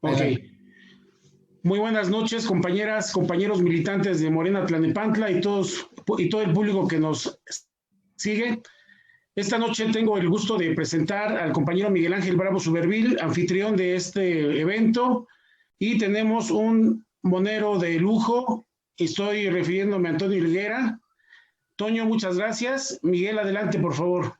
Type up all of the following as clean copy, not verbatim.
Ok. Adelante. Muy buenas noches, compañeras, compañeros militantes de Morena Tlanepantla y todo el público que nos sigue. Esta noche tengo el gusto de presentar al compañero Miguel Ángel Bravo Subervil, anfitrión de este evento, y tenemos un monero de lujo. Estoy refiriéndome a Antonio Higuera. Toño, muchas gracias. Miguel, adelante, por favor.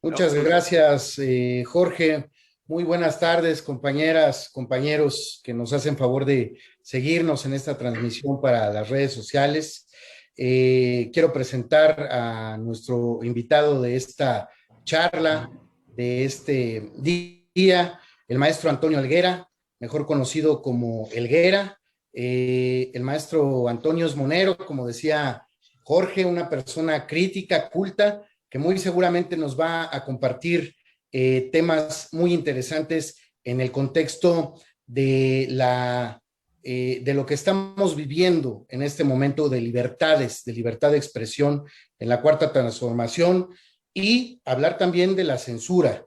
Muchas gracias, Jorge. Muy buenas tardes, compañeras, compañeros que nos hacen favor de seguirnos en esta transmisión para las redes sociales. Quiero presentar a nuestro invitado de esta charla, de este día, el maestro Antonio Helguera, mejor conocido como Helguera. El maestro Antonio es monero, como decía Jorge, una persona crítica, culta, que muy seguramente nos va a compartir temas muy interesantes en el contexto de lo que estamos viviendo en este momento de libertades, de libertad de expresión en la Cuarta Transformación, y hablar también de la censura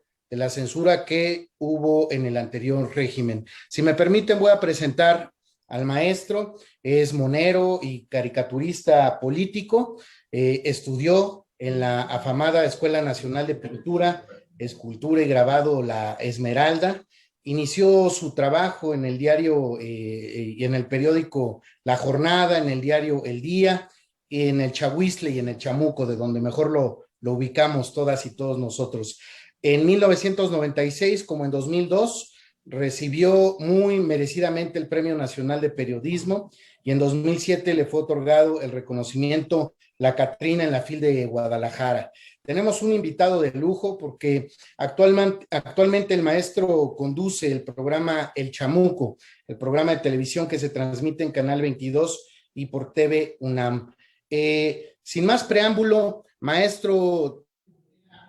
que hubo en el anterior régimen. Si me permiten, voy a presentar al maestro. Es monero y caricaturista político. Estudió en la afamada Escuela Nacional de Pintura, Escultura y Grabado La Esmeralda. Inició su trabajo en el diario y en el periódico La Jornada, en el diario El Día, en el Chahuizle y en el Chamuco, de donde mejor lo ubicamos todas y todos nosotros. En 1996, como en 2002, recibió muy merecidamente el Premio Nacional de Periodismo, y en 2007 le fue otorgado el reconocimiento La Catrina en la FIL de Guadalajara. Tenemos un invitado de lujo porque actualmente el maestro conduce el programa El Chamuco, el programa de televisión que se transmite en Canal 22 y por TV UNAM. Sin más preámbulo, maestro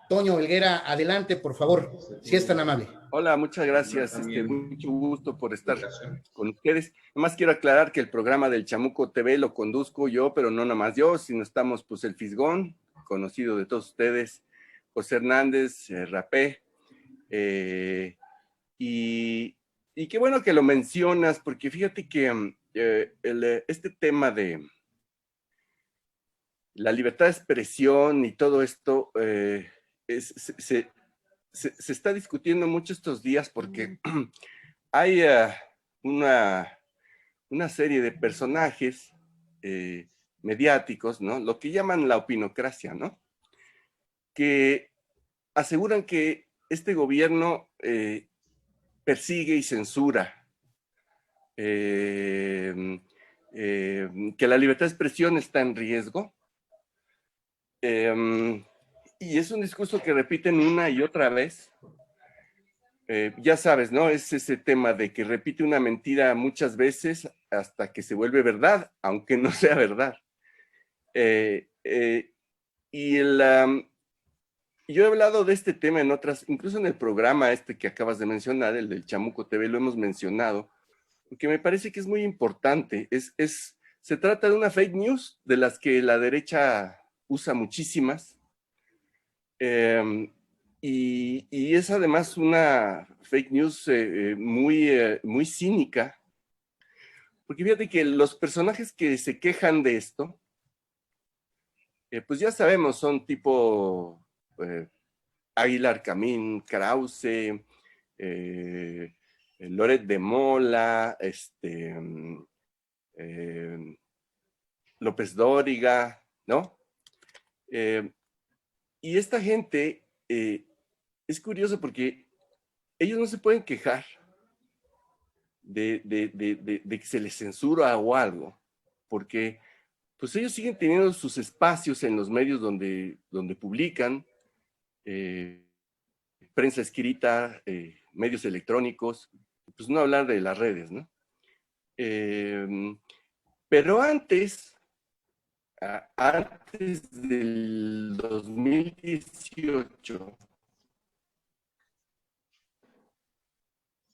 Toño Helguera, adelante, por favor, si es tan amable. Hola, muchas gracias. Mucho gusto por estar con ustedes. Nomás quiero aclarar que el programa del Chamuco TV lo conduzco yo, pero no nomás yo, sino estamos pues el Fisgón, conocido de todos ustedes, José Hernández, Rapé, y qué bueno que lo mencionas, porque fíjate que este tema de la libertad de expresión y todo esto se está discutiendo mucho estos días porque hay una serie de personajes mediáticos, ¿no? Lo que llaman la opinocracia, ¿no? Que aseguran que este gobierno persigue y censura, que la libertad de expresión está en riesgo. Y es un discurso que repiten una y otra vez. Ya sabes, ¿no? Es ese tema de que repite una mentira muchas veces hasta que se vuelve verdad, aunque no sea verdad. Y yo he hablado de este tema en otras, incluso en el programa este que acabas de mencionar, el del Chamuco TV, lo hemos mencionado, porque me parece que es muy importante. Se trata de una fake news de las que la derecha usa muchísimas. Y es además una fake news muy cínica, porque fíjate que los personajes que se quejan de esto, pues ya sabemos, son tipo Aguilar Camín, Krause, Loret de Mola, López Dóriga, ¿no? Y esta gente es curioso porque ellos no se pueden quejar de que se les censura o algo, porque pues ellos siguen teniendo sus espacios en los medios donde publican, prensa escrita, medios electrónicos, pues no hablar de las redes, ¿no? Pero antes del 2018,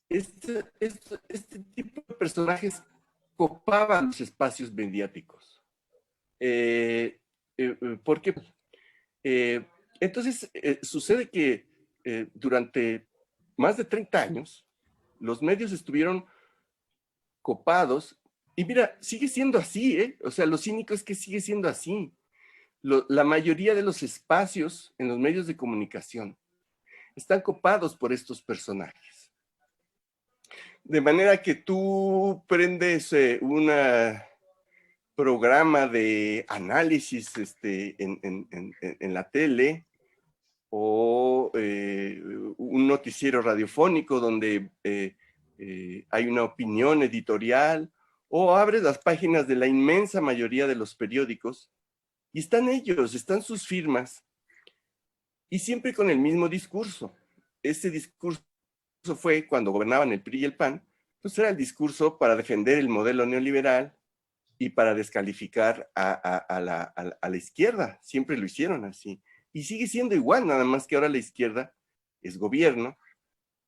este tipo de personajes copaban los espacios mediáticos. ¿Por qué? Entonces, sucede que durante más de 30 años, los medios estuvieron copados, y mira, sigue siendo así, ¿eh? O sea, lo cínico es que sigue siendo así. La mayoría de los espacios en los medios de comunicación están copados por estos personajes. De manera que tú prendes un programa de análisis en la tele, o un noticiero radiofónico donde hay una opinión editorial, o abres las páginas de la inmensa mayoría de los periódicos y están ellos, están sus firmas, y siempre con el mismo discurso. Ese discurso fue cuando gobernaban el PRI y el PAN, pues era el discurso para defender el modelo neoliberal y para descalificar a la izquierda. Siempre lo hicieron así. Y sigue siendo igual, nada más que ahora la izquierda es gobierno,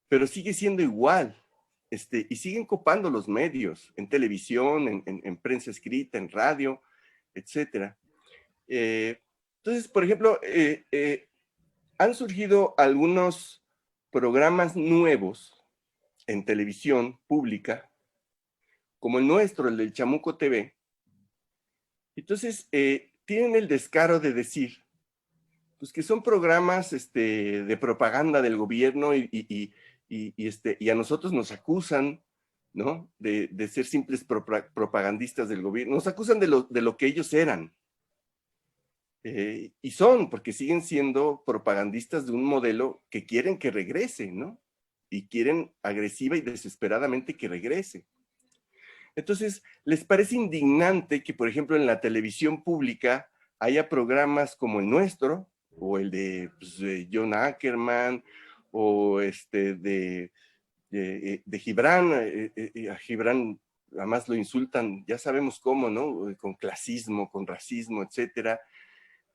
pero sigue siendo igual. Y siguen copando los medios, en televisión, en prensa escrita, en radio, etcétera. Entonces, por ejemplo, han surgido algunos programas nuevos en televisión pública, como el nuestro, el del Chamuco TV. Entonces, tienen el descaro de decir pues que son programas de propaganda del gobierno, y a nosotros nos acusan, ¿no? De ser simples propagandistas del gobierno. Nos acusan de lo que ellos eran. Y son, porque siguen siendo propagandistas de un modelo que quieren que regrese, ¿no? Y quieren agresiva y desesperadamente que regrese. Entonces, les parece indignante que, por ejemplo, en la televisión pública haya programas como el nuestro, o el de John Ackerman, o de Gibran. A Gibran además lo insultan, ya sabemos cómo, ¿no? Con clasismo, con racismo, etcétera.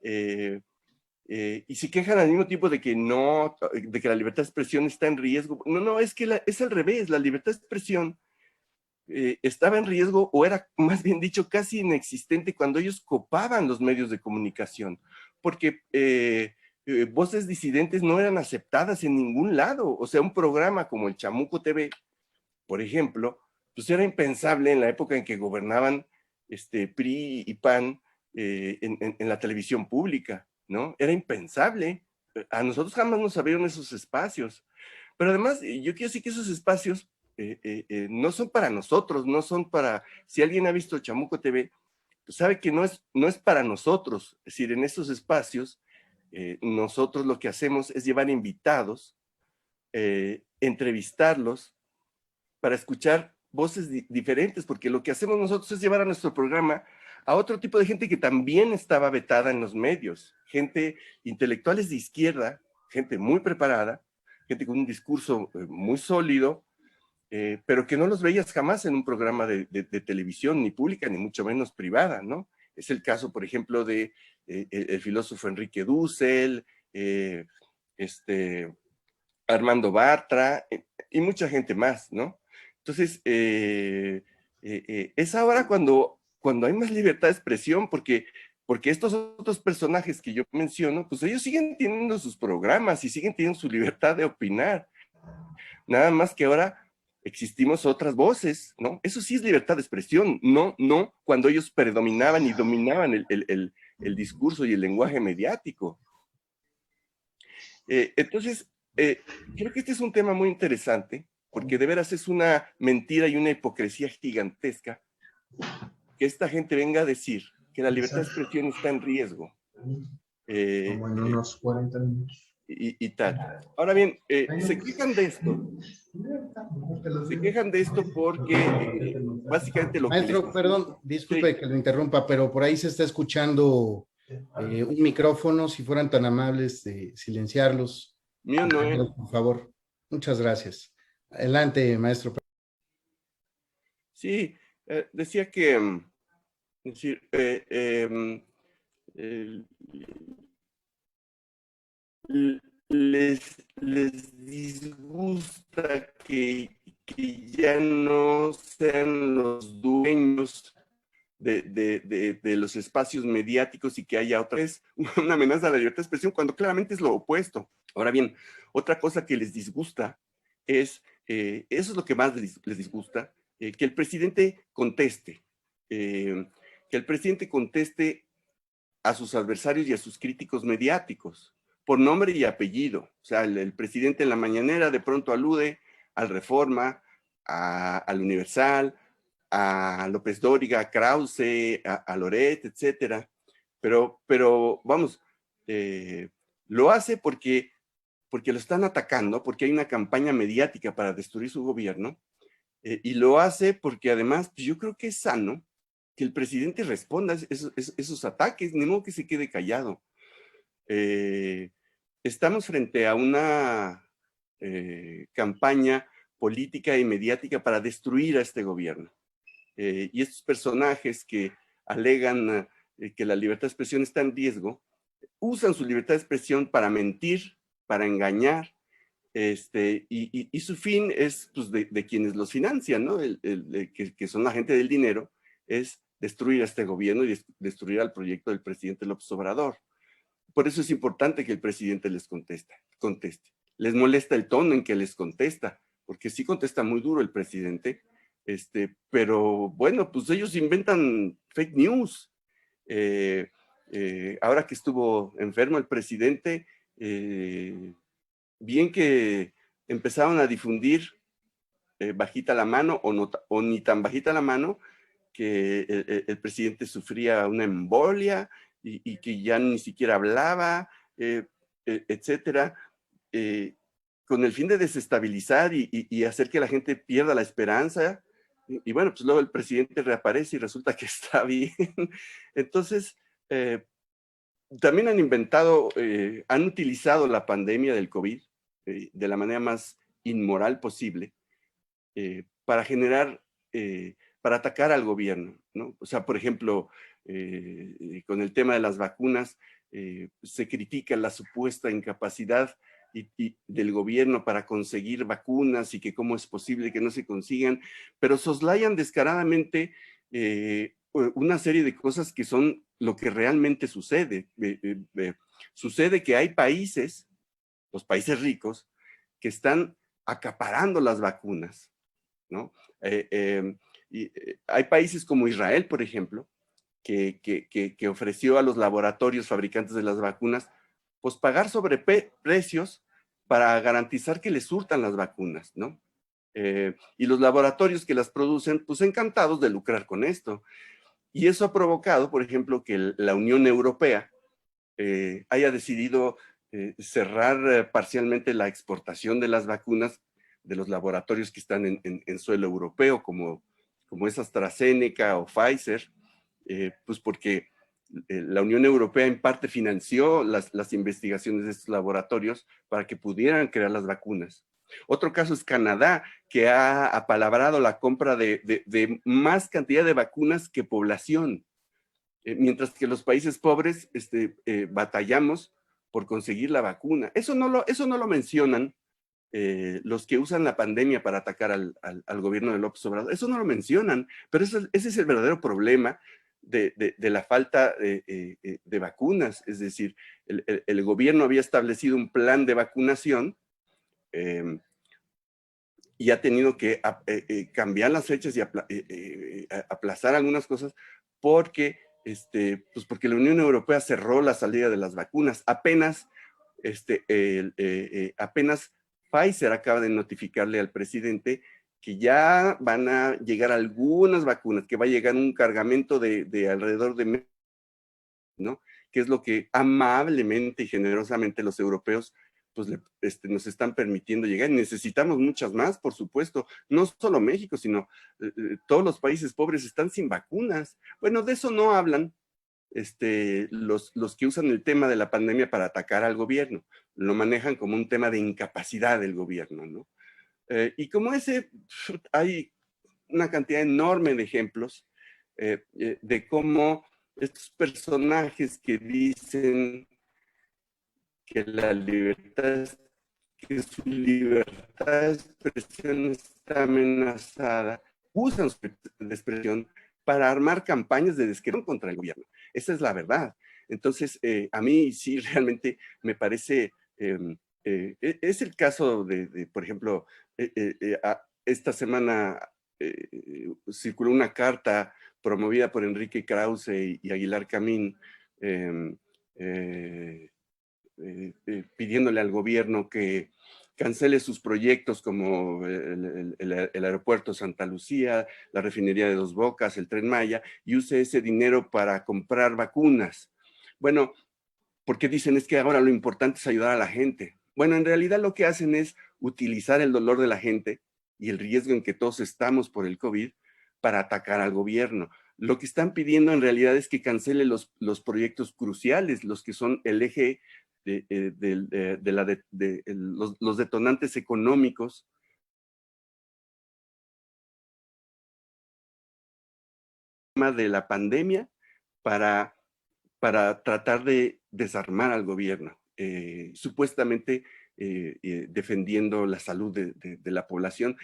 Y se quejan al mismo tiempo de que la libertad de expresión está en riesgo. No, es que es al revés. La libertad de expresión estaba en riesgo, o era, más bien dicho, casi inexistente cuando ellos copaban los medios de comunicación, porque voces disidentes no eran aceptadas en ningún lado. O sea, un programa como el Chamuco TV, por ejemplo, pues era impensable en la época en que gobernaban PRI y PAN en la televisión pública, ¿no? Era impensable. A nosotros jamás nos abrieron esos espacios. Pero además, yo quiero decir que esos espacios no son para nosotros, no son para... Si alguien ha visto Chamuco TV, pues sabe que no es para nosotros. Es decir, en esos espacios, nosotros lo que hacemos es llevar invitados, entrevistarlos, para escuchar voces diferentes, porque lo que hacemos nosotros es llevar a nuestro programa a otro tipo de gente que también estaba vetada en los medios, gente intelectuales de izquierda, gente muy preparada, gente con un discurso muy sólido, pero que no los veías jamás en un programa de televisión, ni pública, ni mucho menos privada, ¿no? Es el caso, por ejemplo, de el filósofo Enrique Dussel, Armando Bartra, y mucha gente más, ¿no? Entonces, es ahora cuando hay más libertad de expresión, porque estos otros personajes que yo menciono, pues ellos siguen teniendo sus programas y siguen teniendo su libertad de opinar. Nada más que ahora existimos otras voces, ¿no? Eso sí es libertad de expresión, no cuando ellos predominaban y dominaban el discurso y el lenguaje mediático. Entonces, creo que este es un tema muy interesante, porque de veras es una mentira y una hipocresía gigantesca que esta gente venga a decir que la libertad de expresión está en riesgo. Como en unos 40 minutos. Y tal. Ahora bien, se quejan de esto porque básicamente lo Maestro, que perdón, disculpe que lo interrumpa, pero por ahí se está escuchando un micrófono. Si fueran tan amables de silenciarlos. Mío no es. Por favor. Muchas gracias. Adelante, maestro. Sí, decía que es decir, les disgusta que ya no sean los dueños de los espacios mediáticos y que haya otra vez una amenaza a la libertad de expresión, cuando claramente es lo opuesto. Ahora bien, otra cosa que les disgusta eso es lo que más les disgusta, que el presidente conteste, a sus adversarios y a sus críticos mediáticos, por nombre y apellido. O sea, el presidente en la mañanera de pronto alude al Reforma, al Universal, a López Dóriga, a Krause, a Loret, etcétera. Pero vamos, lo hace porque lo están atacando, porque hay una campaña mediática para destruir su gobierno, y lo hace porque además pues, yo creo que es sano que el presidente responda a esos ataques, ni modo que se quede callado. Estamos frente a una campaña política y mediática para destruir a este gobierno. Y estos personajes que alegan que la libertad de expresión está en riesgo, usan su libertad de expresión para mentir, para engañar, y su fin es pues, de quienes los financian, ¿no? Que son la gente del dinero, es destruir a este gobierno y destruir al proyecto del presidente López Obrador. Por eso es importante que el presidente les conteste. Les molesta el tono en que les contesta, porque sí contesta muy duro el presidente, pero bueno, pues ellos inventan fake news. Ahora que estuvo enfermo el presidente, bien que empezaron a difundir bajita la mano o ni tan bajita la mano, que el presidente sufría una embolia y que ya ni siquiera hablaba, etcétera, con el fin de desestabilizar y hacer que la gente pierda la esperanza. Y bueno, pues luego el presidente reaparece y resulta que está bien. Entonces, también han utilizado la pandemia del COVID de la manera más inmoral posible para para atacar al gobierno, ¿no? O sea, por ejemplo, con el tema de las vacunas, se critica la supuesta incapacidad del gobierno para conseguir vacunas y que cómo es posible que no se consigan, pero soslayan descaradamente una serie de cosas que son lo que realmente sucede. Sucede que hay países, los países ricos, que están acaparando las vacunas, ¿no? Hay países como Israel, por ejemplo, que ofreció a los laboratorios fabricantes de las vacunas, pues pagar sobreprecios para garantizar que les surtan las vacunas, ¿no? Y los laboratorios que las producen, pues encantados de lucrar con esto. Y eso ha provocado, por ejemplo, que la Unión Europea haya decidido cerrar parcialmente la exportación de las vacunas de los laboratorios que están en suelo europeo, como es AstraZeneca o Pfizer, pues porque la Unión Europea en parte financió las investigaciones de estos laboratorios para que pudieran crear las vacunas. Otro caso es Canadá, que ha apalabrado la compra de más cantidad de vacunas que población, mientras que los países pobres batallamos por conseguir la vacuna. Eso no lo mencionan los que usan la pandemia para atacar al gobierno de López Obrador. Eso no lo mencionan, pero ese es el verdadero problema de la falta de vacunas. Es decir, el gobierno había establecido un plan de vacunación y ha tenido que cambiar las fechas y aplazar algunas cosas porque, pues porque la Unión Europea cerró la salida de las vacunas. Apenas Pfizer acaba de notificarle al presidente que ya van a llegar algunas vacunas, que va a llegar un cargamento de alrededor de, ¿no? Que es lo que amablemente y generosamente los europeos pues nos están permitiendo llegar. Necesitamos muchas más, por supuesto. No solo México, sino todos los países pobres están sin vacunas. Bueno, de eso no hablan los que usan el tema de la pandemia para atacar al gobierno. Lo manejan como un tema de incapacidad del gobierno, ¿no? Y como ese, hay una cantidad enorme de ejemplos de cómo estos personajes que dicen que que su libertad de expresión está amenazada, usan su expresión para armar campañas de descrédito contra el gobierno. Esa es la verdad. Entonces, a mí sí realmente me parece Es el caso por ejemplo, esta semana circuló una carta promovida por Enrique Krause y Aguilar Camín, pidiéndole al gobierno que cancele sus proyectos como el aeropuerto Santa Lucía, la refinería de Dos Bocas, el Tren Maya, y use ese dinero para comprar vacunas. Bueno, porque dicen es que ahora lo importante es ayudar a la gente. Bueno, en realidad lo que hacen es utilizar el dolor de la gente y el riesgo en que todos estamos por el COVID para atacar al gobierno. Lo que están pidiendo en realidad es que cancele los proyectos cruciales, los que son el eje los detonantes económicos de la pandemia para tratar de desarmar al gobierno, supuestamente defendiendo la salud de la población.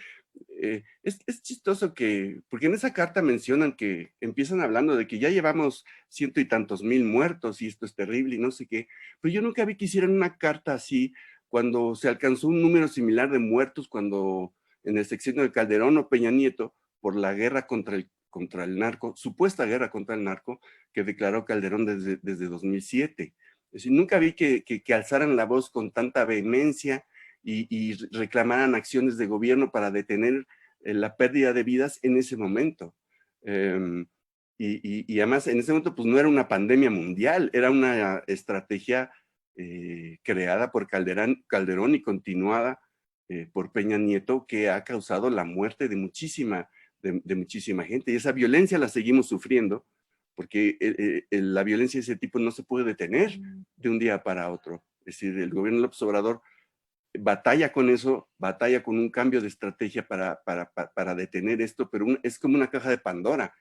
Es chistoso porque en esa carta mencionan que empiezan hablando de que ya llevamos 100 y tantos mil muertos y esto es terrible y no sé qué, pero yo nunca vi que hicieran una carta así cuando se alcanzó un número similar de muertos, cuando en el sexenio de Calderón o Peña Nieto, por la guerra contra el narco, supuesta guerra contra el narco, que declaró Calderón desde 2007. Es decir, nunca vi que alzaran la voz con tanta vehemencia y reclamaran acciones de gobierno para detener la pérdida de vidas en ese momento. Y además, en ese momento, pues no era una pandemia mundial, era una estrategia creada por Calderón y continuada por Peña Nieto, que ha causado la muerte de muchísima gente. Y esa violencia la seguimos sufriendo, porque la violencia de ese tipo no se puede detener de un día para otro. Es decir, el gobierno de López Obrador batalla con eso, batalla con un cambio de estrategia para detener esto, pero es como una caja de Pandora.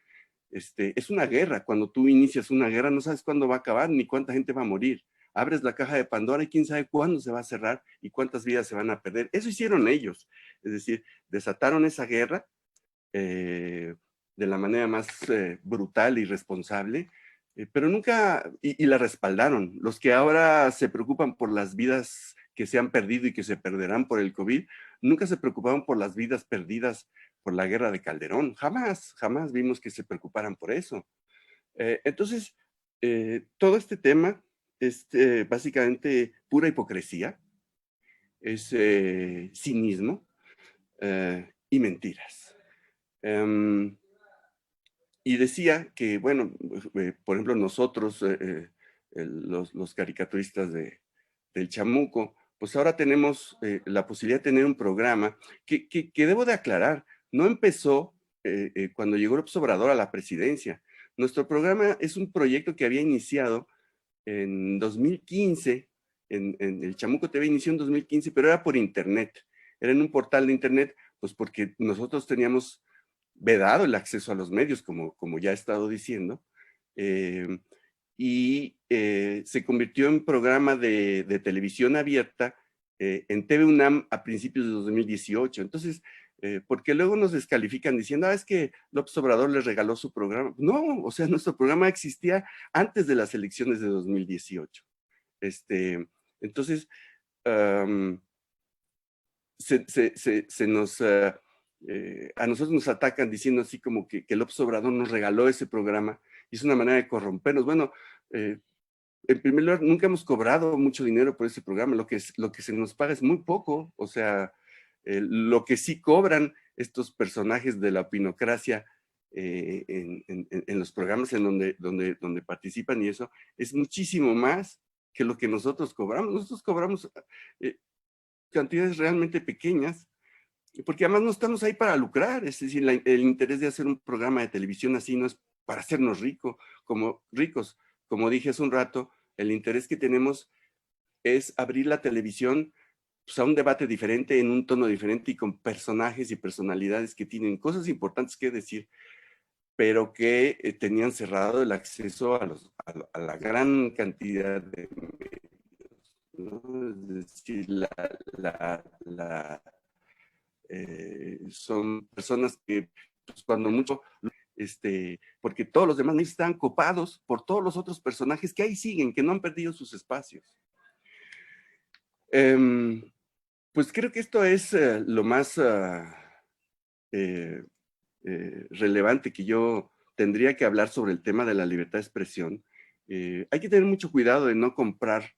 Es una guerra. Cuando tú inicias una guerra, no sabes cuándo va a acabar ni cuánta gente va a morir. Abres la caja de Pandora y quién sabe cuándo se va a cerrar y cuántas vidas se van a perder. Eso hicieron ellos. Es decir, desataron esa guerra de la manera más brutal y irresponsable, pero nunca, y la respaldaron. Los que ahora se preocupan por las vidas que se han perdido y que se perderán por el COVID, nunca se preocuparon por las vidas perdidas por la guerra de Calderón. Jamás vimos que se preocuparan por eso. Entonces, todo este tema es básicamente pura hipocresía, es cinismo y mentiras. Y decía que, bueno, por ejemplo, nosotros, los caricaturistas del Chamuco, pues ahora tenemos la posibilidad de tener un programa que debo de aclarar, no empezó cuando llegó López Obrador a la presidencia. Nuestro programa es un proyecto que había iniciado en 2015, en el Chamuco TV inició en 2015, pero era por internet, era en un portal de internet, pues porque nosotros teníamos vedado el acceso a los medios, como ya he estado diciendo, y se convirtió en programa de televisión abierta en TV UNAM a principios de 2018. Entonces, porque luego nos descalifican diciendo, es que López Obrador les regaló su programa. No, o sea, nuestro programa existía antes de las elecciones de 2018. Entonces, a nosotros nos atacan diciendo así como que López Obrador nos regaló ese programa y es una manera de corrompernos. Bueno, en primer lugar, nunca hemos cobrado mucho dinero por ese programa, lo que se nos paga es muy poco, o sea, lo que sí cobran estos personajes de la opinocracia en los programas en donde participan y eso, es muchísimo más que lo que nosotros cobramos. Nosotros cobramos cantidades realmente pequeñas, porque además no estamos ahí para lucrar, es decir, el interés de hacer un programa de televisión así no es para hacernos ricos, como dije hace un rato, el interés que tenemos es abrir la televisión pues, a un debate diferente, en un tono diferente y con personajes y personalidades que tienen cosas importantes que decir, pero que tenían cerrado el acceso a la gran cantidad de medios, ¿no? Es decir, son personas que pues, cuando mucho, porque todos los demás medios están copados por todos los otros personajes que ahí siguen, que no han perdido sus espacios. Pues creo que esto es lo más relevante que yo tendría que hablar sobre el tema de la libertad de expresión. Hay que tener mucho cuidado de no comprar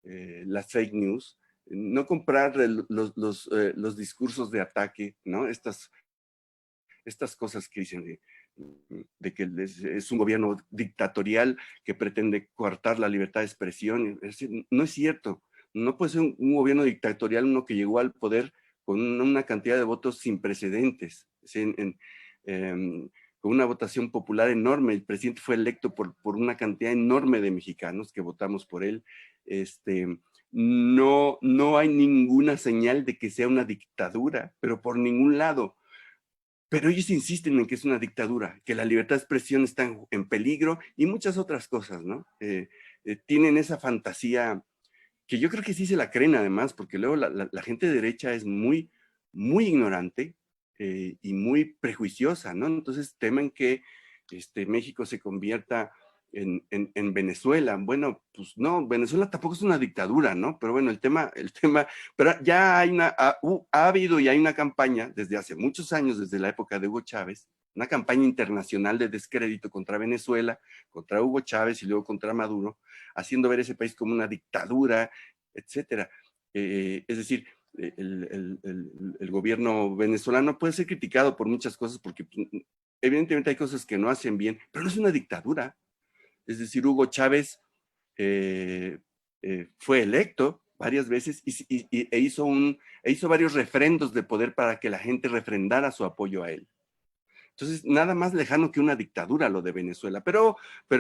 las fake news, no comprar los discursos de ataque, ¿no? Estas cosas que dicen de que es un gobierno dictatorial que pretende coartar la libertad de expresión. No es cierto. No puede ser un gobierno dictatorial uno que llegó al poder con una cantidad de votos sin precedentes, con una votación popular enorme. El presidente fue electo por una cantidad enorme de mexicanos que votamos por él. No hay ninguna señal de que sea una dictadura, pero por ningún lado. Pero ellos insisten en que es una dictadura, que la libertad de expresión está en peligro y muchas otras cosas, ¿no? Tienen esa fantasía que yo creo que sí se la creen además, porque luego la gente de derecha es muy, muy ignorante y muy prejuiciosa, ¿no? Entonces temen que México se convierta en Venezuela. Bueno, pues no, Venezuela tampoco es una dictadura, ¿no? Pero bueno, pero ya hay ha habido y hay una campaña desde hace muchos años, desde la época de Hugo Chávez, una campaña internacional de descrédito contra Venezuela, contra Hugo Chávez y luego contra Maduro, haciendo ver ese país como una dictadura, etcétera. Es decir, el gobierno venezolano puede ser criticado por muchas cosas porque evidentemente hay cosas que no hacen bien, pero no es una dictadura. Es decir, Hugo Chávez fue electo varias veces e hizo varios refrendos de poder para que la gente refrendara su apoyo a él. Entonces, nada más lejano que una dictadura lo de Venezuela, pero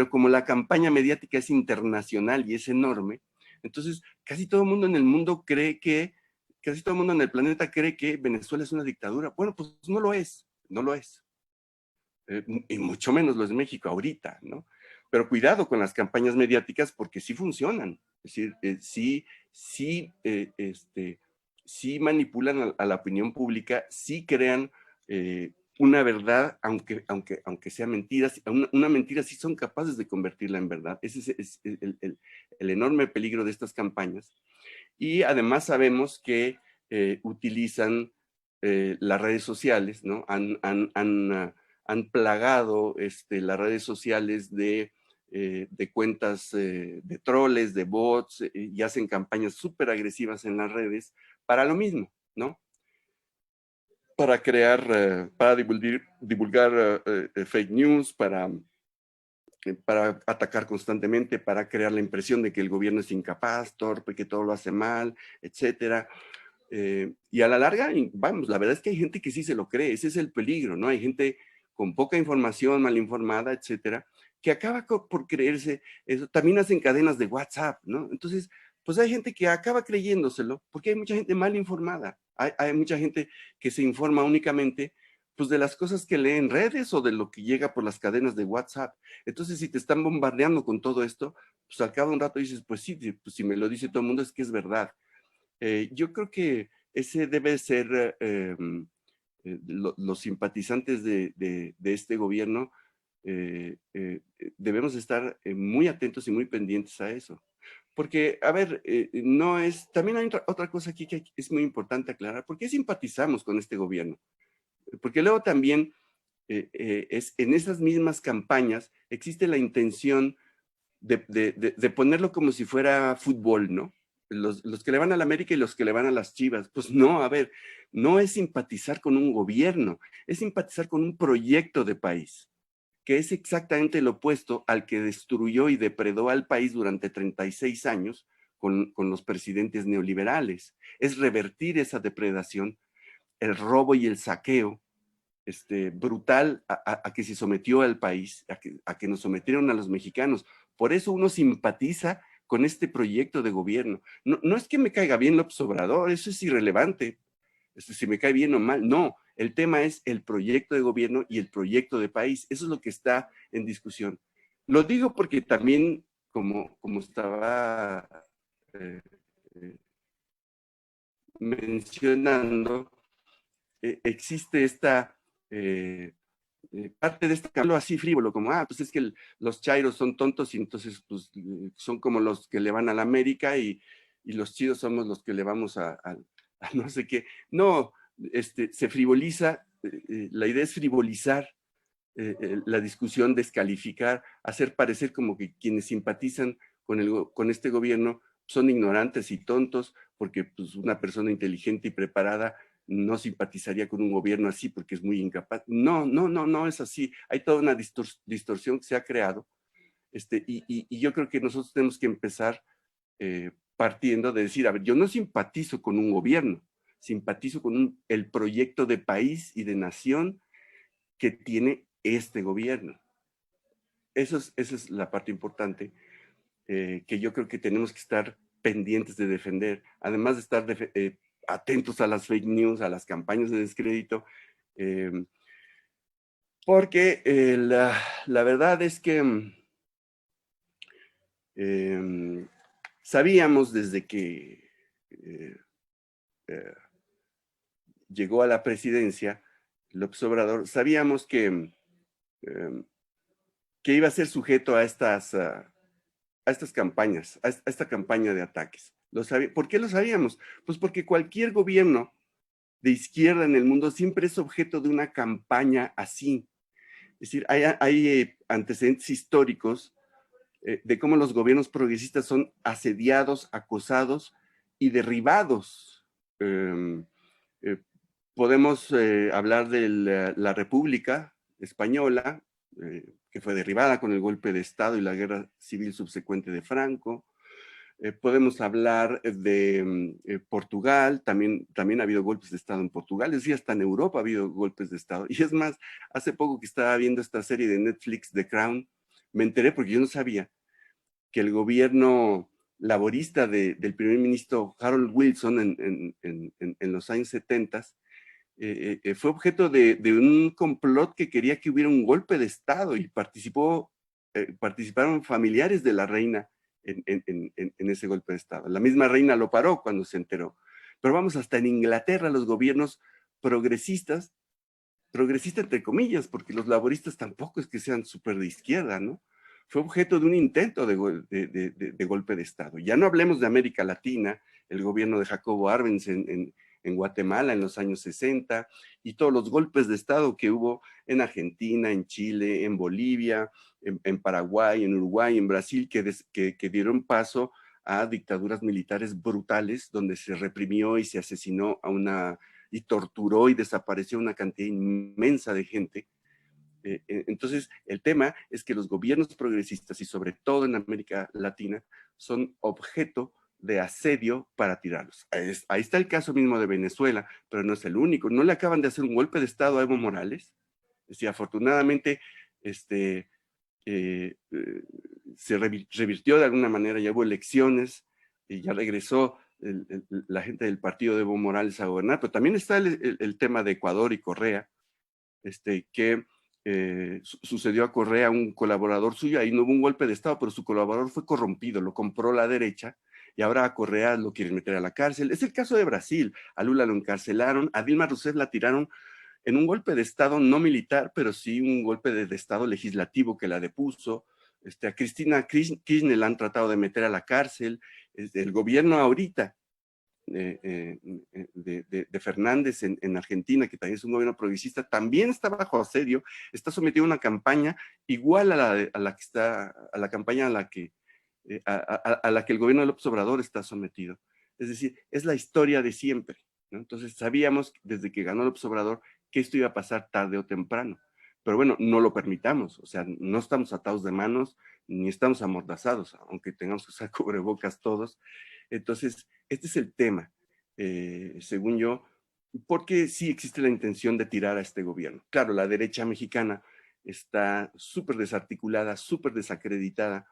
como la campaña mediática es internacional y es enorme, entonces casi todo el mundo en el mundo casi todo el mundo en el planeta cree que Venezuela es una dictadura. Bueno, pues no lo es, no lo es. Y mucho menos lo es México ahorita, ¿no? Pero cuidado con las campañas mediáticas porque sí funcionan, es decir, sí manipulan a la opinión pública, sí crean una verdad, aunque sea mentira, una mentira sí son capaces de convertirla en verdad. Ese es el enorme peligro de estas campañas. Y además sabemos que utilizan las redes sociales, ¿no? Han plagado las redes sociales de cuentas de troles, de bots, y hacen campañas súper agresivas en las redes para lo mismo, ¿no? Para para divulgar fake news, para atacar constantemente, para crear la impresión de que el gobierno es incapaz, torpe, que todo lo hace mal, etcétera. Y a la larga, vamos, la verdad es que hay gente que sí se lo cree, ese es el peligro, ¿no? Hay gente con poca información, mal informada, etcétera, que acaba por creerse eso. También hacen cadenas de WhatsApp, ¿no? Entonces, pues hay gente que acaba creyéndoselo, porque hay mucha gente mal informada, hay mucha gente que se informa únicamente pues de las cosas que lee en redes o de lo que llega por las cadenas de WhatsApp. Entonces, si te están bombardeando con todo esto, pues al cabo de un rato dices, pues sí, pues si me lo dice todo el mundo es que es verdad. Yo creo que ese debe ser los simpatizantes de este gobierno. Debemos estar muy atentos y muy pendientes a eso. Porque, a ver, también hay otra cosa aquí que es muy importante aclarar. ¿Por qué simpatizamos con este gobierno? Porque luego también en esas mismas campañas existe la intención de ponerlo como si fuera fútbol, ¿no? Los que le van a la América y los que le van a las Chivas. Pues no, a ver, no es simpatizar con un gobierno, es simpatizar con un proyecto de país, que es exactamente lo opuesto al que destruyó y depredó al país durante 36 años con los presidentes neoliberales. Es revertir esa depredación, el robo y el saqueo brutal a que se sometió al país, a que nos sometieron a los mexicanos. Por eso uno simpatiza con este proyecto de gobierno. No es que me caiga bien López Obrador, eso es irrelevante, si me cae bien o mal, no. El tema es el proyecto de gobierno y el proyecto de país. Eso es lo que está en discusión. Lo digo porque también, como estaba mencionando, existe esta parte de este cambio así frívolo, como, pues es que los chairos son tontos y entonces pues, son como los que le van a la América y y los chidos somos los que le vamos a no sé qué. No, se frivoliza, la idea es frivolizar la discusión, descalificar, hacer parecer como que quienes simpatizan con este gobierno son ignorantes y tontos, porque pues, una persona inteligente y preparada no simpatizaría con un gobierno así porque es muy incapaz. No, no, no, no es así. Hay toda una distorsión que se ha creado, y yo creo que nosotros tenemos que empezar partiendo de decir, a ver, yo no simpatizo con un gobierno, simpatizo con el proyecto de país y de nación que tiene este gobierno. Esa es la parte importante que yo creo que tenemos que estar pendientes de defender, además de estar atentos a las fake news, a las campañas de descrédito, porque la verdad es que sabíamos desde que llegó a la presidencia López Obrador, sabíamos que iba a ser sujeto a estas campañas, a esta campaña de ataques. ¿Por qué lo sabíamos? Pues porque cualquier gobierno de izquierda en el mundo siempre es objeto de una campaña así. Es decir, hay antecedentes históricos de cómo los gobiernos progresistas son asediados, acosados y derribados. Podemos hablar de la República Española, que fue derribada con el golpe de Estado y la guerra civil subsecuente de Franco. Podemos hablar de Portugal, también ha habido golpes de Estado en Portugal, es decir, hasta en Europa ha habido golpes de Estado. Y es más, hace poco que estaba viendo esta serie de Netflix, The Crown, me enteré porque yo no sabía que el gobierno laborista del primer ministro Harold Wilson en los años 70 fue objeto de un complot que quería que hubiera un golpe de Estado y participaron familiares de la reina en ese golpe de Estado. La misma reina lo paró cuando se enteró. Pero vamos, hasta en Inglaterra los gobiernos progresistas entre comillas, porque los laboristas tampoco es que sean súper de izquierda, ¿no? Fue objeto de un intento de golpe de Estado. Ya no hablemos de América Latina, el gobierno de Jacobo Arbenz en Guatemala en los años 60 y todos los golpes de Estado que hubo en Argentina, en Chile, en Bolivia, en Paraguay, en Uruguay, en Brasil, que dieron paso a dictaduras militares brutales donde se reprimió y se asesinó y torturó y desapareció una cantidad inmensa de gente. Entonces, el tema es que los gobiernos progresistas y sobre todo en América Latina son objeto de asedio para tirarlos. Ahí está el caso mismo de Venezuela, pero no es el único. No le acaban de hacer un golpe de Estado a Evo Morales. Es decir, afortunadamente, se revirtió de alguna manera, ya hubo elecciones y ya regresó la gente del partido de Evo Morales a gobernar, pero también está el tema de Ecuador y Correa, que sucedió a Correa, un colaborador suyo, ahí no hubo un golpe de Estado, pero su colaborador fue corrompido, lo compró la derecha, y ahora a Correa lo quieren meter a la cárcel. Es el caso de Brasil, a Lula lo encarcelaron, a Dilma Rousseff la tiraron en un golpe de Estado no militar, pero sí un golpe de Estado legislativo que la depuso. A Cristina Kirchner la han tratado de meter a la cárcel. El gobierno ahorita de Fernández en Argentina, que también es un gobierno progresista, también está bajo asedio, está sometido a una campaña igual a la campaña a la que el gobierno de López Obrador está sometido. Es decir, es la historia de siempre, ¿no? Entonces sabíamos desde que ganó López Obrador que esto iba a pasar tarde o temprano. Pero bueno, no lo permitamos, o sea, no estamos atados de manos, ni estamos amordazados, aunque tengamos que usar cubrebocas todos. Entonces, este es el tema, según yo, porque sí existe la intención de tirar a este gobierno. Claro, la derecha mexicana está súper desarticulada, súper desacreditada,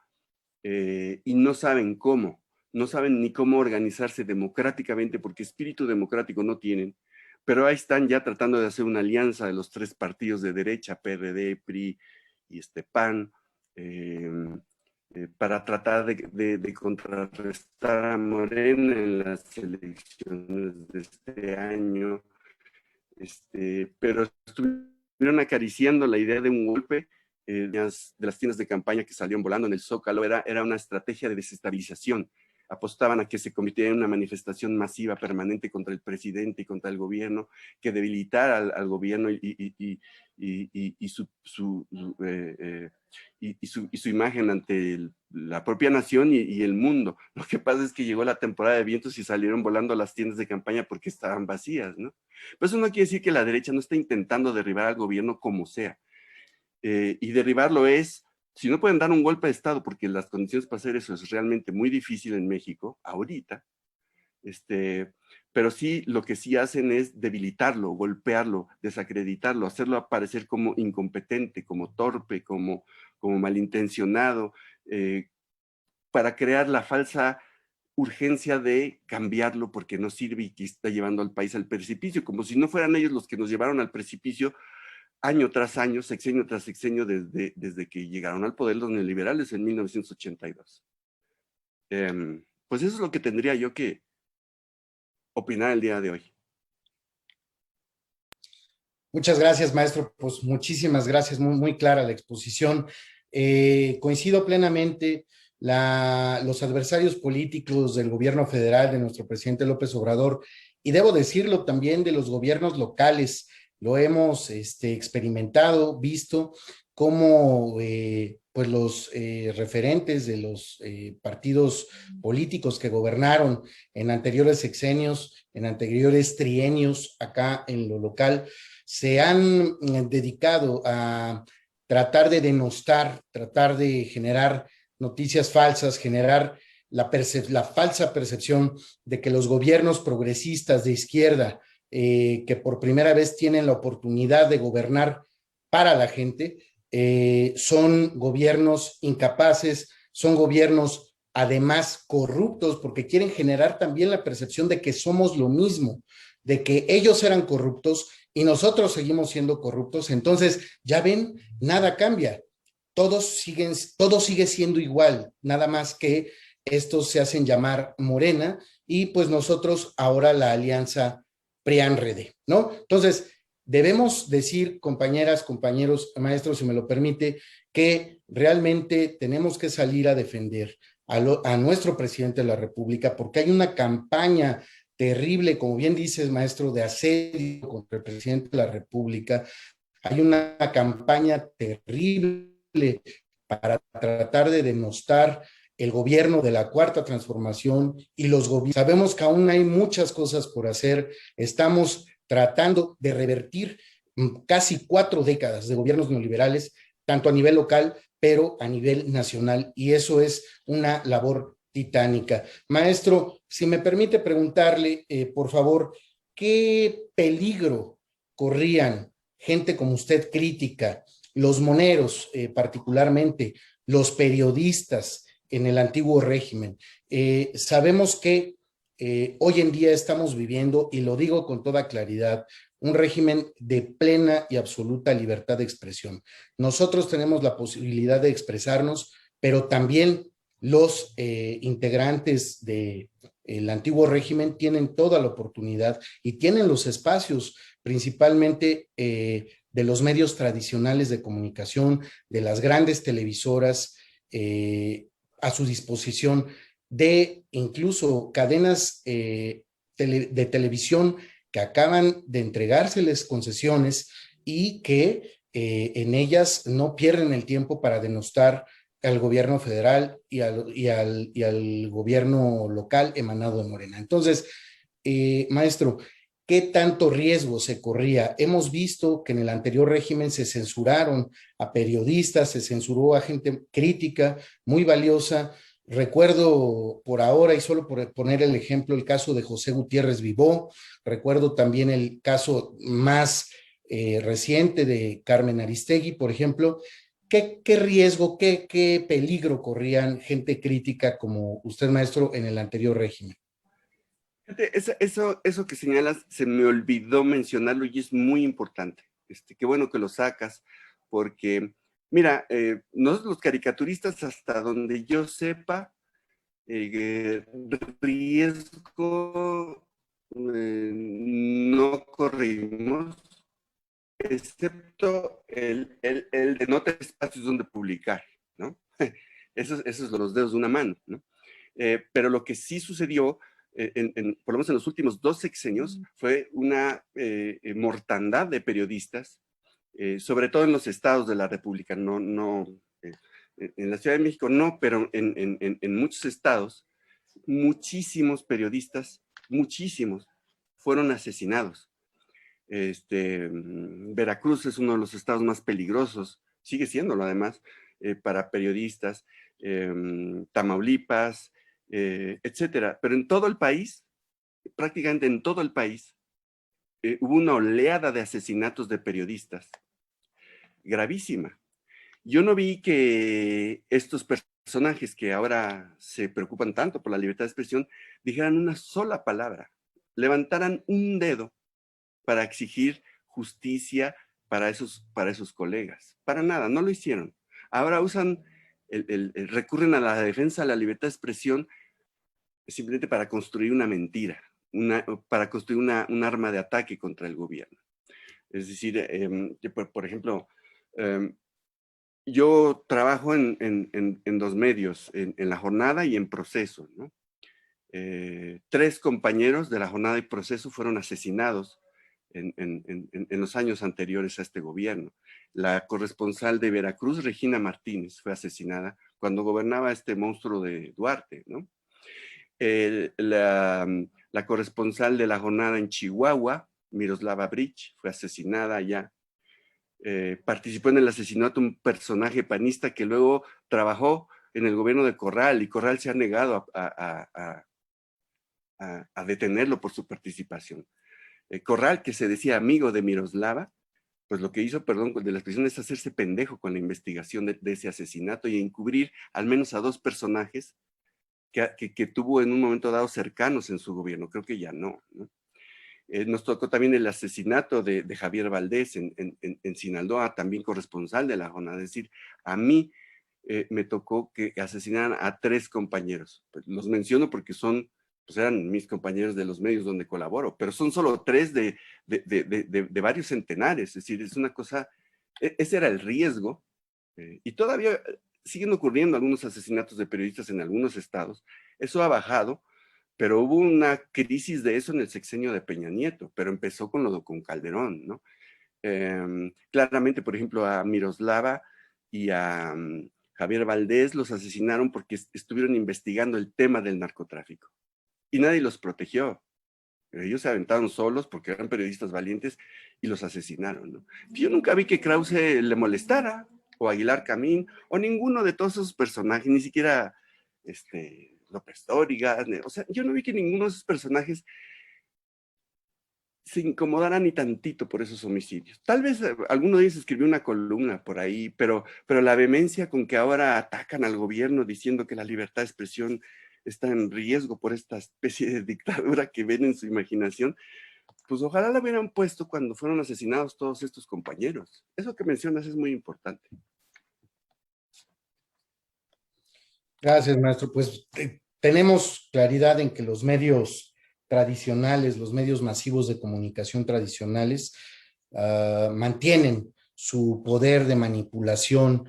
y no saben cómo, no saben ni cómo organizarse democráticamente, porque espíritu democrático no tienen, pero ahí están ya tratando de hacer una alianza de los tres partidos de derecha, PRD, PRI y PAN, para tratar de contrarrestar a Morena en las elecciones de este año, pero estuvieron acariciando la idea de un golpe de las tiendas de campaña que salieron volando en el Zócalo. Era una estrategia de desestabilización. apostaban a que se convirtiera en una manifestación masiva permanente contra el presidente y contra el gobierno, que debilitara al gobierno y su imagen ante la propia nación y el mundo. Lo que pasa es que llegó la temporada de vientos y salieron volando las tiendas de campaña porque estaban vacías, ¿no? Pero eso no quiere decir que la derecha no esté intentando derribar al gobierno como sea. Y derribarlo es, si no pueden dar un golpe de Estado, porque las condiciones para hacer eso es realmente muy difícil en México, ahorita, pero sí, lo que sí hacen es debilitarlo, golpearlo, desacreditarlo, hacerlo aparecer como incompetente, como torpe, como malintencionado, para crear la falsa urgencia de cambiarlo porque no sirve y que está llevando al país al precipicio, como si no fueran ellos los que nos llevaron al precipicio año tras año, sexenio tras sexenio, desde que llegaron al poder los neoliberales en 1982. Pues eso es lo que tendría yo que opinar el día de hoy. Muchas gracias, maestro. Pues muchísimas gracias, muy, muy clara la exposición. Coincido plenamente, los adversarios políticos del gobierno federal, de nuestro presidente López Obrador, y debo decirlo también de los gobiernos locales, lo hemos experimentado, visto cómo pues los referentes de los partidos políticos que gobernaron en anteriores sexenios, en anteriores trienios acá en lo local, se han dedicado a tratar de denostar, tratar de generar noticias falsas, generar la falsa percepción de que los gobiernos progresistas de izquierda, que por primera vez tienen la oportunidad de gobernar para la gente, son gobiernos incapaces, son gobiernos además corruptos, porque quieren generar también la percepción de que somos lo mismo, de que ellos eran corruptos y nosotros seguimos siendo corruptos. Entonces, ya ven, nada cambia. Todo sigue siendo igual, nada más que estos se hacen llamar Morena y pues nosotros ahora la alianza PRIAN-RD, ¿no? Entonces, debemos decir, compañeras, compañeros, maestros, si me lo permite, que realmente tenemos que salir a defender a nuestro presidente de la República porque hay una campaña terrible, como bien dices, maestro, de asedio contra el presidente de la República. Hay una campaña terrible para tratar de denostar el gobierno de la Cuarta Transformación y los gobiernos. Sabemos que aún hay muchas cosas por hacer. Estamos tratando de revertir casi 4 décadas de gobiernos neoliberales, tanto a nivel local, pero a nivel nacional, y eso es una labor titánica. Maestro, si me permite preguntarle, por favor, ¿qué peligro corrían gente como usted crítica, los moneros particularmente, los periodistas en el antiguo régimen? Sabemos que hoy en día estamos viviendo, y lo digo con toda claridad, un régimen de plena y absoluta libertad de expresión. Nosotros tenemos la posibilidad de expresarnos, pero también los integrantes del antiguo régimen tienen toda la oportunidad y tienen los espacios, principalmente de los medios tradicionales de comunicación, de las grandes televisoras, a su disposición, de incluso cadenas de televisión que acaban de entregárseles concesiones y que en ellas no pierden el tiempo para denostar al gobierno federal y al gobierno local emanado de Morena. Entonces, maestro, ¿qué tanto riesgo se corría? Hemos visto que en el anterior régimen se censuraron a periodistas, se censuró a gente crítica, muy valiosa. Recuerdo por ahora, y solo por poner el ejemplo, el caso de José Gutiérrez Vivó. Recuerdo también el caso más reciente de Carmen Aristegui, por ejemplo. ¿Qué riesgo, qué peligro corrían gente crítica como usted, maestro, en el anterior régimen? Eso que señalas, se me olvidó mencionarlo y es muy importante. Qué bueno que lo sacas, porque, mira, nosotros los caricaturistas, hasta donde yo sepa, riesgo no corrimos, excepto el de no tener espacios donde publicar, ¿no? Esos son los dedos de una mano, ¿no? Pero lo que sí sucedió, por lo menos en los últimos 2 sexenios, fue una mortandad de periodistas, sobre todo en los estados de la República, en la Ciudad de México no, pero en muchos estados, muchísimos periodistas, muchísimos, fueron asesinados. Veracruz es uno de los estados más peligrosos, sigue siéndolo además, para periodistas, Tamaulipas, etcétera. Pero en todo el país, prácticamente en todo el país, hubo una oleada de asesinatos de periodistas, gravísima. Yo no vi que estos personajes que ahora se preocupan tanto por la libertad de expresión dijeran una sola palabra, levantaran un dedo para exigir justicia para esos colegas. Para nada, no lo hicieron. Ahora recurren a la defensa de la libertad de expresión simplemente para construir una mentira, para construir un arma de ataque contra el gobierno. Es decir, por ejemplo, yo trabajo en 2 medios, en La Jornada y en Proceso, ¿no? 3 compañeros de La Jornada y Proceso fueron asesinados en los años anteriores a este gobierno. La corresponsal de Veracruz, Regina Martínez, fue asesinada cuando gobernaba este monstruo de Duarte, ¿no? La corresponsal de La Jornada en Chihuahua, Miroslava Bridge, fue asesinada allá. Participó en el asesinato de un personaje panista que luego trabajó en el gobierno de Corral, y Corral se ha negado a detenerlo por su participación. Corral, que se decía amigo de Miroslava, pues lo que hizo, perdón, de la expresión, es hacerse pendejo con la investigación de ese asesinato y encubrir al menos a 2 personajes que tuvo en un momento dado cercanos en su gobierno. Creo que ya no, ¿no? Nos tocó también el asesinato de Javier Valdés en Sinaloa, también corresponsal de La Jornada. Es decir, a mí me tocó que asesinaran a 3 compañeros. Pues los menciono porque pues eran mis compañeros de los medios donde colaboro, pero son solo 3 de varios centenares. Es decir, es una cosa, ese era el riesgo, y todavía siguen ocurriendo algunos asesinatos de periodistas en algunos estados. Eso ha bajado, pero hubo una crisis de eso en el sexenio de Peña Nieto, pero empezó con Calderón, ¿no? Claramente, por ejemplo, a Miroslava y a Javier Valdés los asesinaron porque estuvieron investigando el tema del narcotráfico y nadie los protegió. Ellos se aventaron solos porque eran periodistas valientes y los asesinaron, ¿no? Yo nunca vi que Krause le molestara, o Aguilar Camín, o ninguno de todos esos personajes, ni siquiera López Dóriga, o sea, yo no vi que ninguno de esos personajes se incomodara ni tantito por esos homicidios. Tal vez alguno de ellos escribió una columna por ahí, pero la vehemencia con que ahora atacan al gobierno diciendo que la libertad de expresión está en riesgo por esta especie de dictadura que ven en su imaginación, pues ojalá la hubieran puesto cuando fueron asesinados todos estos compañeros. Eso que mencionas es muy importante. Gracias, maestro. Pues tenemos claridad en que los medios tradicionales, los medios masivos de comunicación tradicionales, mantienen su poder de manipulación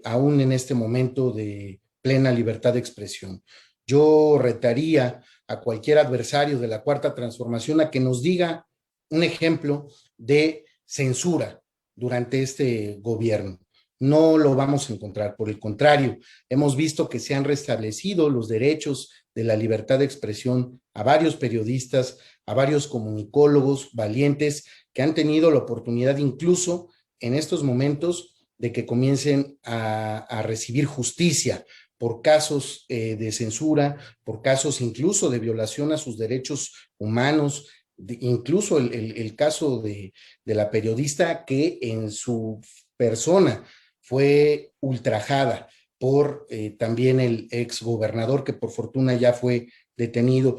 aún en este momento de plena libertad de expresión. Yo retaría a cualquier adversario de la Cuarta Transformación a que nos diga un ejemplo de censura durante este gobierno. No lo vamos a encontrar, por el contrario, hemos visto que se han restablecido los derechos de la libertad de expresión a varios periodistas, a varios comunicólogos valientes que han tenido la oportunidad incluso en estos momentos de que comiencen a recibir justicia por casos de censura, por casos incluso de violación a sus derechos humanos, incluso el caso de la periodista que en su persona fue ultrajada por también el ex gobernador, que por fortuna ya fue detenido.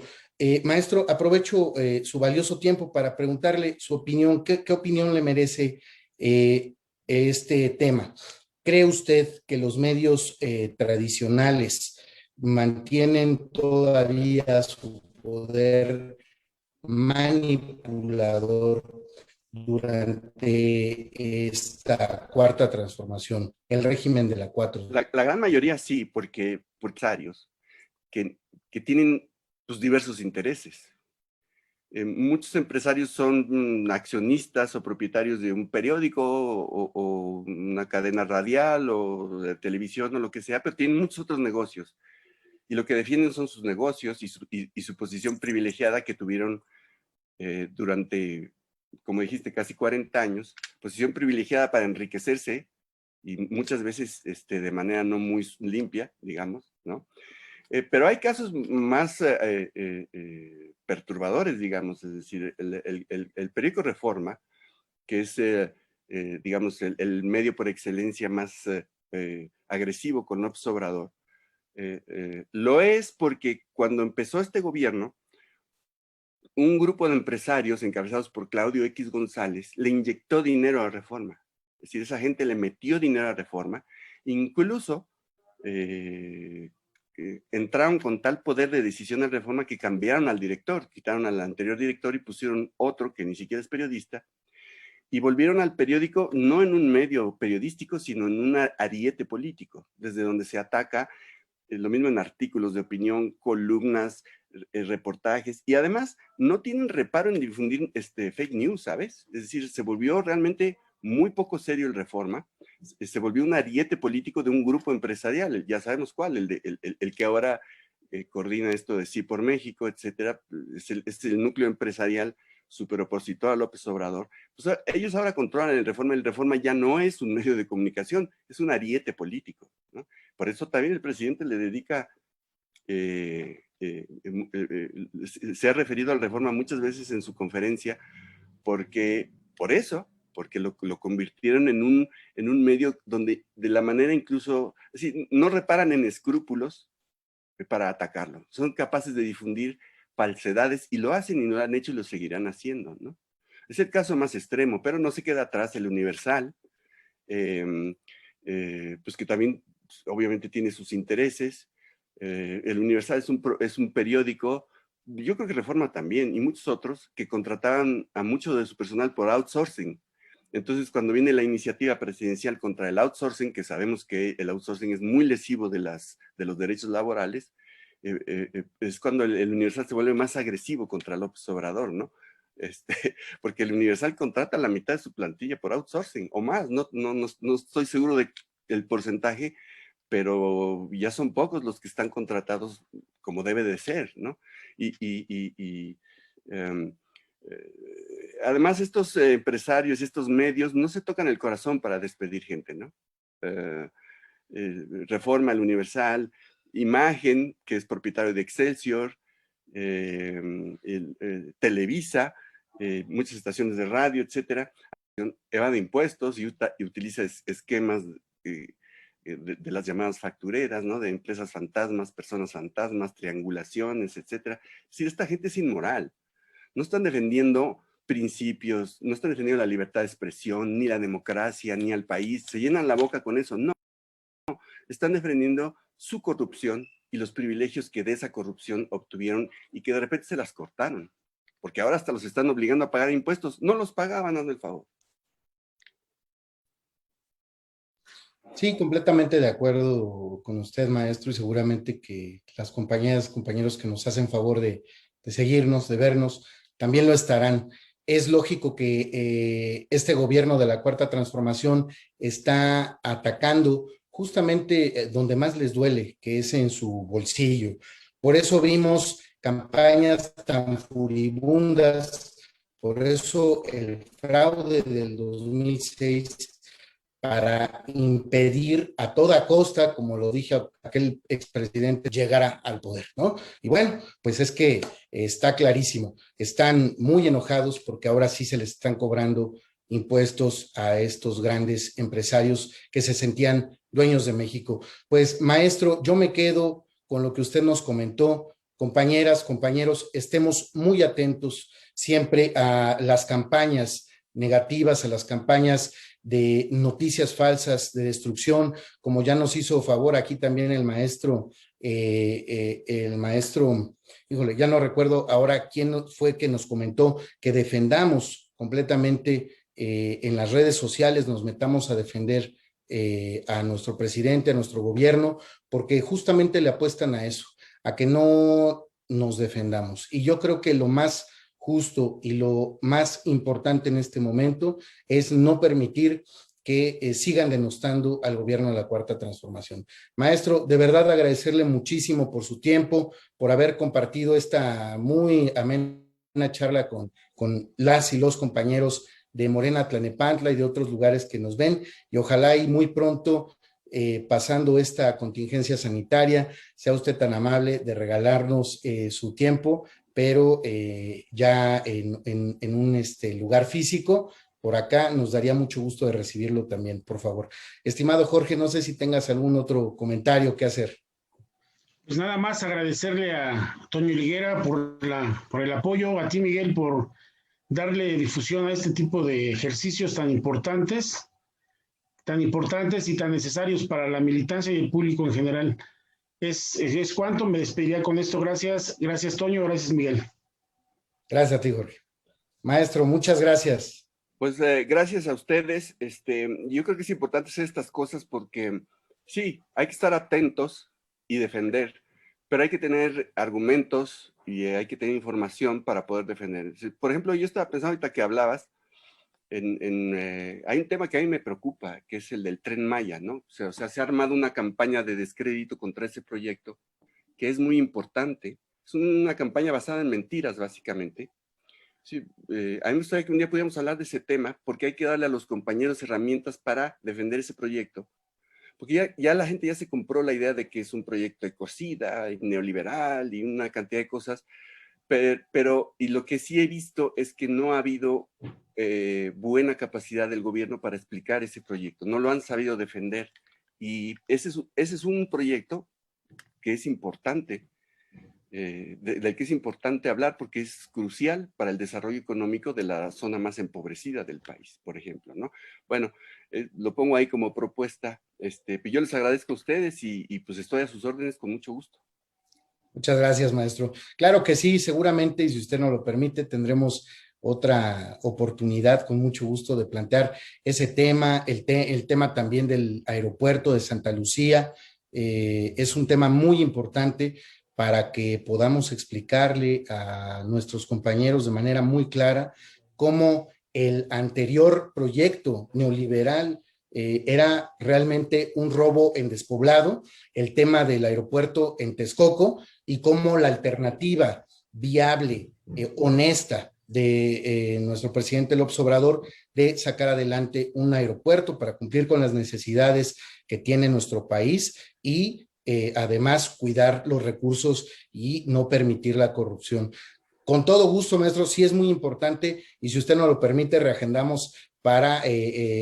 Maestro, aprovecho su valioso tiempo para preguntarle su opinión. ¿Qué opinión le merece este tema? ¿Cree usted que los medios tradicionales mantienen todavía su poder manipulador durante esta cuarta transformación, el régimen de la 4? La gran mayoría sí, porque que tienen pues, diversos intereses. Muchos empresarios son accionistas o propietarios de un periódico o una cadena radial o de televisión o lo que sea, pero tienen muchos otros negocios. Y lo que defienden son sus negocios y su posición privilegiada que tuvieron durante, como dijiste, casi 40 años, posición privilegiada para enriquecerse y muchas veces de manera no muy limpia, digamos, ¿no? Pero hay casos más perturbadores, digamos, es decir, el periódico Reforma, que es, digamos, el medio por excelencia más agresivo con López Obrador, lo es porque cuando empezó este gobierno, un grupo de empresarios encabezados por Claudio X González le inyectó dinero a Reforma. Es decir, esa gente le metió dinero a Reforma, incluso entraron con tal poder de decisión en Reforma que cambiaron al director, quitaron al anterior director y pusieron otro que ni siquiera es periodista, y volvieron al periódico no en un medio periodístico, sino en un ariete político, desde donde se ataca, lo mismo en artículos de opinión, columnas, reportajes, y además no tienen reparo en difundir fake news, ¿sabes? Es decir, se volvió realmente muy poco serio el Reforma, se volvió un ariete político de un grupo empresarial, ya sabemos cuál, el que ahora coordina esto de Sí por México, etcétera, es el núcleo empresarial súper opositor a López Obrador. Pues ellos ahora controlan el Reforma ya no es un medio de comunicación, es un ariete político, ¿no? Por eso también el presidente le dedica, se ha referido al Reforma muchas veces en su conferencia, porque lo convirtieron en un medio donde de la manera incluso, es decir, no reparan en escrúpulos para atacarlo. Son capaces de difundir falsedades y lo hacen y lo han hecho y lo seguirán haciendo, ¿no? Es el caso más extremo, pero no se queda atrás el Universal, pues que también obviamente tiene sus intereses. El Universal es un periódico, yo creo que Reforma también, y muchos otros, que contrataban a mucho de su personal por outsourcing. Entonces, cuando viene la iniciativa presidencial contra el outsourcing, que sabemos que el outsourcing es muy lesivo de los derechos laborales, es cuando el Universal se vuelve más agresivo contra López Obrador, ¿no? Porque el Universal contrata la mitad de su plantilla por outsourcing, o más, no estoy seguro del porcentaje, pero ya son pocos los que están contratados como debe de ser, ¿no? Además, estos empresarios y estos medios no se tocan el corazón para despedir gente, ¿no? Reforma, el Universal, Imagen, que es propietario de Excelsior, Televisa, muchas estaciones de radio, etcétera, evade impuestos y utiliza esquemas de las llamadas factureras, ¿no? De empresas fantasmas, personas fantasmas, triangulaciones, etcétera. Es decir, esta gente es inmoral. No están defendiendo principios, no están defendiendo la libertad de expresión, ni la democracia, ni al país. Se llenan la boca con eso. No, están defendiendo su corrupción y los privilegios que de esa corrupción obtuvieron y que de repente se las cortaron. Porque ahora hasta los están obligando a pagar impuestos. No los pagaban, hazme el favor. Sí, completamente de acuerdo con usted, maestro, y seguramente que las compañeras, compañeros que nos hacen favor de seguirnos, de vernos, también lo estarán. Es lógico que este gobierno de la Cuarta Transformación está atacando justamente donde más les duele, que es en su bolsillo. Por eso vimos campañas tan furibundas, por eso el fraude del 2006 para impedir a toda costa, como lo dije aquel expresidente, llegara al poder, ¿no? Y bueno, pues es que está clarísimo, están muy enojados porque ahora sí se les están cobrando impuestos a estos grandes empresarios que se sentían dueños de México. Pues maestro, yo me quedo con lo que usted nos comentó. Compañeras, compañeros, estemos muy atentos siempre a las campañas negativas, a las campañas de noticias falsas, de destrucción, como ya nos hizo favor aquí también el maestro, híjole, ya no recuerdo ahora quién fue que nos comentó que defendamos completamente en las redes sociales, nos metamos a defender a nuestro presidente, a nuestro gobierno, porque justamente le apuestan a eso, a que no nos defendamos. Y yo creo que lo más justo y lo más importante en este momento es no permitir que sigan denostando al gobierno de la Cuarta Transformación. Maestro, de verdad agradecerle muchísimo por su tiempo, por haber compartido esta muy amena charla con las y los compañeros de Morena Tlanepantla y de otros lugares que nos ven, y ojalá y muy pronto, pasando esta contingencia sanitaria, sea usted tan amable de regalarnos su tiempo, pero ya en un lugar físico. Por acá nos daría mucho gusto de recibirlo también, por favor. Estimado Jorge, no sé si tengas algún otro comentario que hacer. Pues nada más agradecerle a Toño Higuera por el apoyo, a ti Miguel por darle difusión a este tipo de ejercicios tan importantes y tan necesarios para la militancia y el público en general. Es cuanto, me despediría con esto. Gracias Toño, gracias Miguel. Gracias a ti, Jorge. Maestro, muchas gracias. Pues gracias a ustedes. Yo creo que es importante hacer estas cosas porque sí, hay que estar atentos y defender, pero hay que tener argumentos y hay que tener información para poder defender. Por ejemplo, yo estaba pensando ahorita que hablabas, hay un tema que a mí me preocupa, que es el del Tren Maya, ¿no? O sea, se ha armado una campaña de descrédito contra ese proyecto, que es muy importante. Es una campaña basada en mentiras, básicamente. Sí, a mí me gustaría que un día pudiéramos hablar de ese tema, porque hay que darle a los compañeros herramientas para defender ese proyecto. Porque ya la gente ya se compró la idea de que es un proyecto ecocida, y neoliberal y una cantidad de cosas, pero y lo que sí he visto es que no ha habido buena capacidad del gobierno para explicar ese proyecto, no lo han sabido defender. Y ese es un proyecto que es importante, del que es importante hablar porque es crucial para el desarrollo económico de la zona más empobrecida del país, por ejemplo, ¿no? Bueno, lo pongo ahí como propuesta. Yo les agradezco a ustedes y pues estoy a sus órdenes con mucho gusto. Muchas gracias, maestro. Claro que sí, seguramente, y si usted nos lo permite, tendremos otra oportunidad con mucho gusto de plantear ese tema, el tema también del aeropuerto de Santa Lucía. Es un tema muy importante para que podamos explicarle a nuestros compañeros de manera muy clara cómo el anterior proyecto neoliberal era realmente un robo en despoblado, el tema del aeropuerto en Texcoco, y cómo la alternativa viable, honesta de nuestro presidente López Obrador de sacar adelante un aeropuerto para cumplir con las necesidades que tiene nuestro país y además cuidar los recursos y no permitir la corrupción. Con todo gusto, maestro, sí es muy importante y si usted nos lo permite, reagendamos para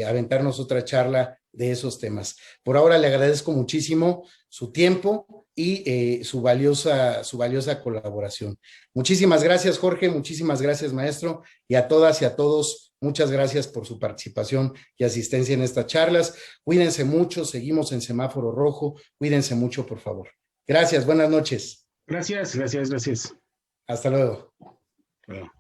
aventarnos otra charla de esos temas. Por ahora le agradezco muchísimo su tiempo y su valiosa colaboración. Muchísimas gracias, Jorge, muchísimas gracias, maestro, y a todas y a todos, muchas gracias por su participación y asistencia en estas charlas. Cuídense mucho, seguimos en semáforo rojo, cuídense mucho, por favor. Gracias, buenas noches. Gracias. Hasta luego. Bueno.